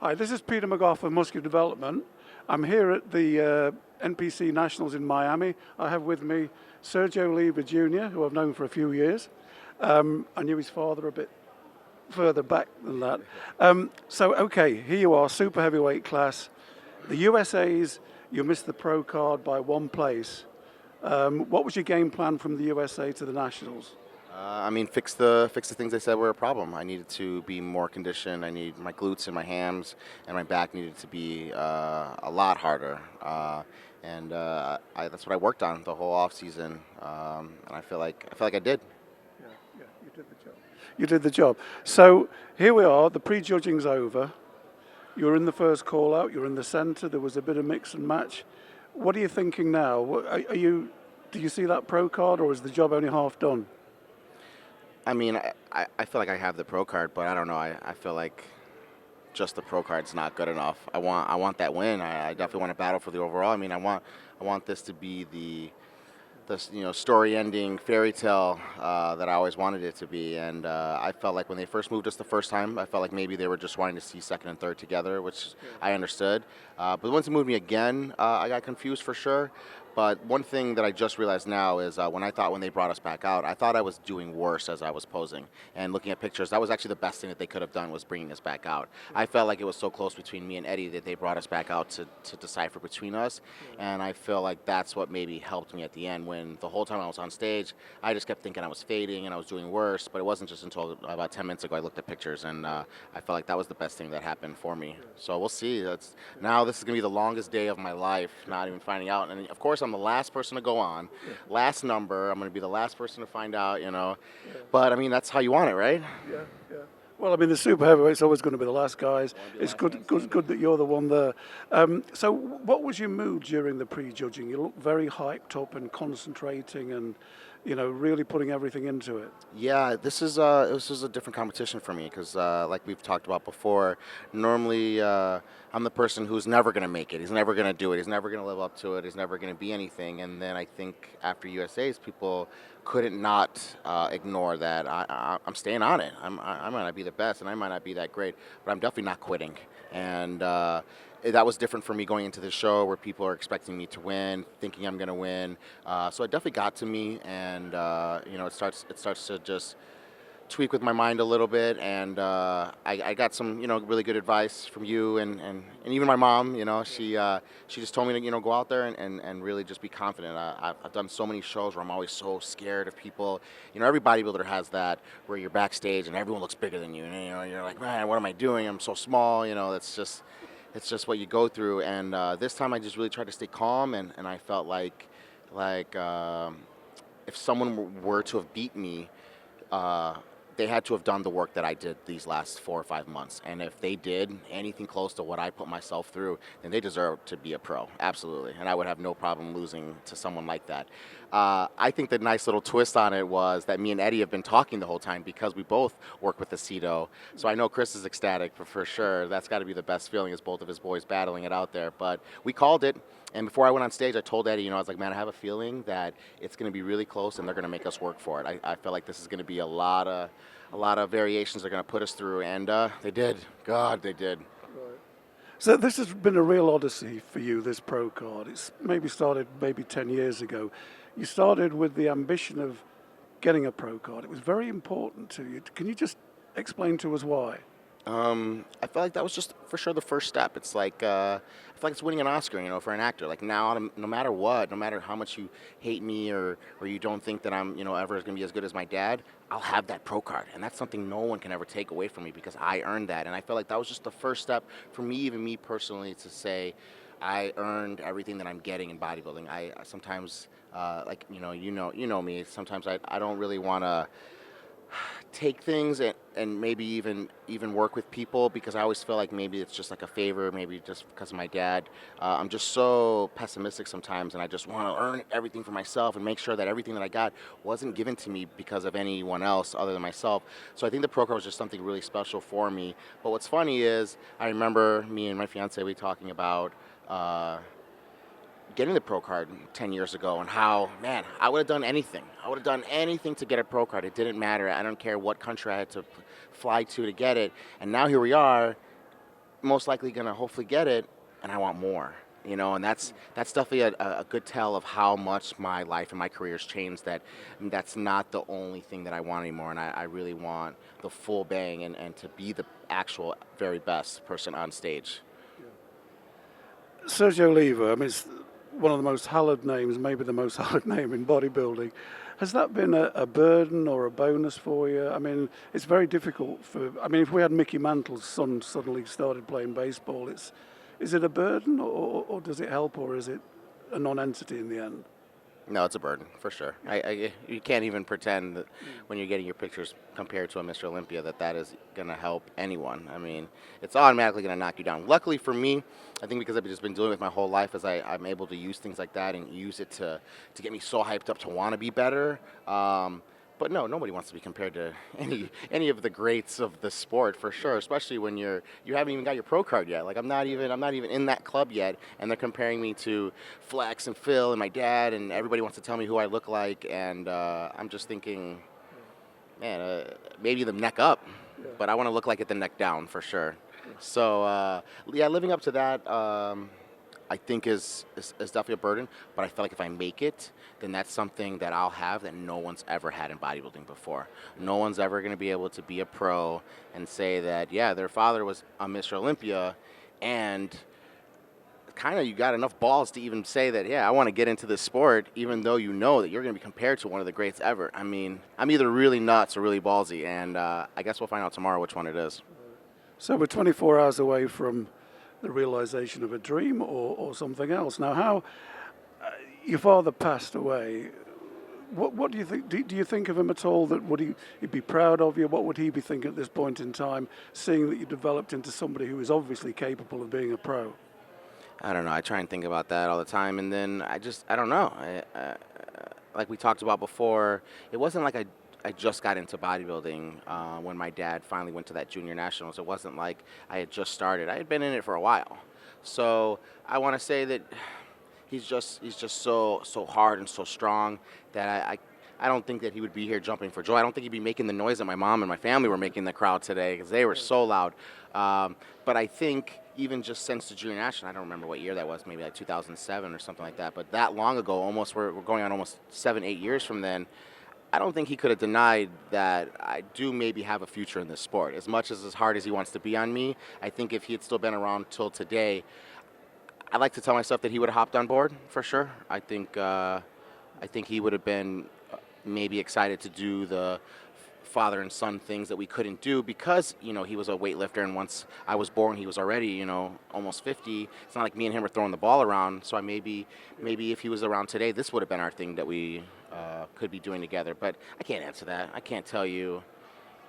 Hi, this is Peter McGough of Muscular Development. I'm here at the NPC Nationals in Miami. I have with me Sergio Oliva Jr., who I've known for a few years. I knew his father a bit further back than that. Okay, here you are, super heavyweight class. The USA's, you missed the pro card by one place. What was your game plan from the USA to the Nationals? Fix the things they said were a problem. I needed to be more conditioned. I need my glutes and my hams and my back needed to be a lot harder. That's what I worked on the whole off season, and I feel like I did. Yeah, you did the job. You did the job. So here we are. The prejudging's over. You're in the first call out. You're in the centre. There was a bit of mix and match. What are you thinking now? Do you see that pro card, or is the job only half done? I feel like I have the pro card, but I don't know. I feel like just the pro card's not good enough. I want that win. I definitely want to battle for the overall. I want this to be the story-ending fairy tale that I always wanted it to be. And I felt like when they first moved us the first time, I felt like maybe they were just wanting to see second and third together, which I understood. But once they moved me again, I got confused for sure. But one thing that I just realized now is when they brought us back out, I thought I was doing worse as I was posing. And looking at pictures, that was actually the best thing that they could have done, was bringing us back out. I felt like it was so close between me and Eddie that they brought us back out to decipher between us. And I feel like that's what maybe helped me at the end, when the whole time I was on stage, I just kept thinking I was fading and I was doing worse. But it wasn't just until about 10 minutes ago I looked at pictures, and I felt like that was the best thing that happened for me. So we'll see. Now this is going to be the longest day of my life, not even finding out. And of course, I'm the last person to go on, last number. I'm going to be the last person to find out, But that's how you want it, right? Yeah. Well, the super heavyweight's always going to be the last guys. It's good that you're the one there. So, what was your mood during the prejudging? You look very hyped up and concentrating, and really putting everything into it. Yeah, this is a different competition for me because, like we've talked about before, normally I'm the person who's never going to make it. He's never going to do it. He's never going to live up to it. He's never going to be anything. And then I think after USA's, people couldn't not ignore that I'm staying on it. I might not be the best, and I might not be that great, but I'm definitely not quitting. And that was different for me going into the show, where people are expecting me to win, thinking I'm going to win. So it definitely got to me, and it starts to just tweak with my mind a little bit. And I got some really good advice from you and even my mom. She just told me to go out there and really just be confident. I've done so many shows where I'm always so scared of people. Every bodybuilder has that, where you're backstage and everyone looks bigger than you, and you're like, man, what am I doing? I'm so small. It's just what you go through. And this time I just really tried to stay calm, and I felt like if someone were to have beat me, they had to have done the work that I did these last 4 or 5 months. And if they did anything close to what I put myself through, then they deserve to be a pro, absolutely. And I would have no problem losing to someone like that. I think the nice little twist on it was that me and Eddie have been talking the whole time, because we both work with the CETO. So I know Chris is ecstatic for sure. That's got to be the best feeling, is both of his boys battling it out there. But we called it. And before I went on stage, I told Eddie, I was like, man, I have a feeling that it's going to be really close, and they're going to make us work for it. I feel like this is going to be a lot of variations they're going to put us through, and they did. God, they did. Right. So this has been a real odyssey for you, this pro card. It's started 10 years ago. You started with the ambition of getting a pro card. It was very important to you. Can you just explain to us why? I feel like that was just for sure the first step. It's like I feel like it's winning an Oscar, for an actor. Like now, no matter what, no matter how much you hate me or you don't think that I'm, ever going to be as good as my dad, I'll have that pro card, and that's something no one can ever take away from me, because I earned that. And I feel like that was just the first step for me, even me personally, to say I earned everything that I'm getting in bodybuilding. I sometimes, you know me. Sometimes I don't really want to take things and maybe even work with people, because I always feel like maybe it's just like a favor, maybe just because of my dad. I'm just so pessimistic sometimes, and I just want to earn everything for myself and make sure that everything that I got wasn't given to me because of anyone else other than myself. So I think the pro card was just something really special for me. But what's funny is I remember me and my fiance, we talking about getting the pro card 10 years ago, and how, man, I would have done anything. I would have done anything to get a pro card. It didn't matter. I don't care what country I had to fly to get it. And now here we are, most likely going to hopefully get it, and I want more. And that's definitely a good tell of how much my life and my career has changed. That's not the only thing that I want anymore, and I really want the full bang and to be the actual very best person on stage. Sergio Oliva, I mean, it's one of the most hallowed names, maybe the most hallowed name in bodybuilding. Has that been a burden or a bonus for you? I mean, it's very difficult if we had Mickey Mantle's son suddenly started playing baseball, is it a burden or does it help, or is it a non-entity in the end? No, it's a burden for sure. You can't even pretend that when you're getting your pictures compared to a Mr. Olympia that is going to help anyone. I mean, it's automatically going to knock you down. Luckily for me, I think because I've just been doing it my whole life, is I'm able to use things like that and use it to get me so hyped up to want to be better. But no, nobody wants to be compared to any of the greats of the sport, for sure. Especially when you haven't even got your pro card yet. Like I'm not even in that club yet, and they're comparing me to Flex and Phil and my dad, and everybody wants to tell me who I look like, and I'm just thinking, man, maybe the neck up, but I want to look like it the neck down for sure. So living up to that. I think is definitely a burden, but I feel like if I make it, then that's something that I'll have that no one's ever had in bodybuilding before. No one's ever going to be able to be a pro and say that, yeah, their father was a Mr. Olympia, and kind of you got enough balls to even say that, yeah, I want to get into this sport, even though you know that you're going to be compared to one of the greats ever. I mean, I'm either really nuts or really ballsy, and I guess we'll find out tomorrow which one it is. So we're 24 hours away from the realization of a dream or something else. Now, how your father passed away, what do you think? Do you think of him at all? That he'd be proud of you? What would he be thinking at this point in time, seeing that you developed into somebody who is obviously capable of being a pro? I don't know. I try and think about that all the time, and then I don't know. Like we talked about before, it wasn't like I just got into bodybuilding when my dad finally went to that junior nationals. It wasn't like I had just started. I had been in it for a while. So I want to say that he's just so hard and so strong that I don't think that he would be here jumping for joy. I don't think he'd be making the noise that my mom and my family were making in the crowd today, because they were so loud. But I think even just since the junior national, I don't remember what year that was, maybe like 2007 or something like that. But that long ago, we're going on almost 7-8 years from then. I don't think he could have denied that I do maybe have a future in this sport. As much as hard as he wants to be on me, I think if he had still been around till today, I'd like to tell myself that he would have hopped on board for sure. I think he would have been maybe excited to do the father and son things that we couldn't do because, he was a weightlifter, and once I was born, he was already, almost 50. It's not like me and him were throwing the ball around. So maybe if he was around today, this would have been our thing that we could be doing together. But I can't answer that. I can't tell you,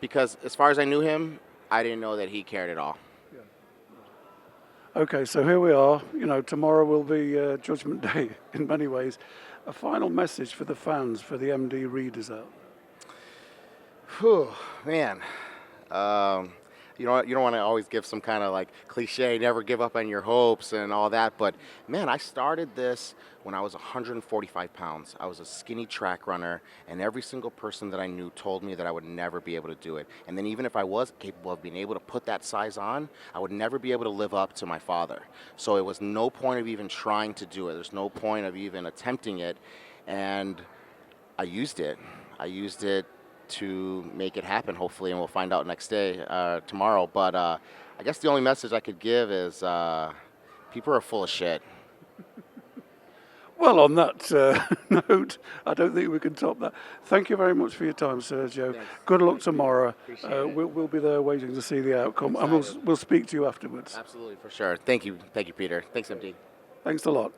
because as far as I knew him, I didn't know that he cared at all. Okay, so here we are. Tomorrow will be Judgment Day in many ways. A final message for the fans, for the MD readers out. Whew, man. You don't want to always give some kind of like cliche, never give up on your hopes and all that. But man, I started this when I was 145 pounds. I was a skinny track runner, and every single person that I knew told me that I would never be able to do it. And then even if I was capable of being able to put that size on, I would never be able to live up to my father. So it was no point of even trying to do it. There's no point of even attempting it. And I used it. To make it happen, hopefully, and we'll find out tomorrow. But I guess the only message I could give is people are full of shit. Well, on that note, I don't think we can top that. Thank you very much for your time, Sergio. Thanks. Good luck tomorrow. We'll be there waiting to see the outcome, and we'll speak to you afterwards. Absolutely, for sure. Thank you, Peter. Thanks, MD. Thanks a lot.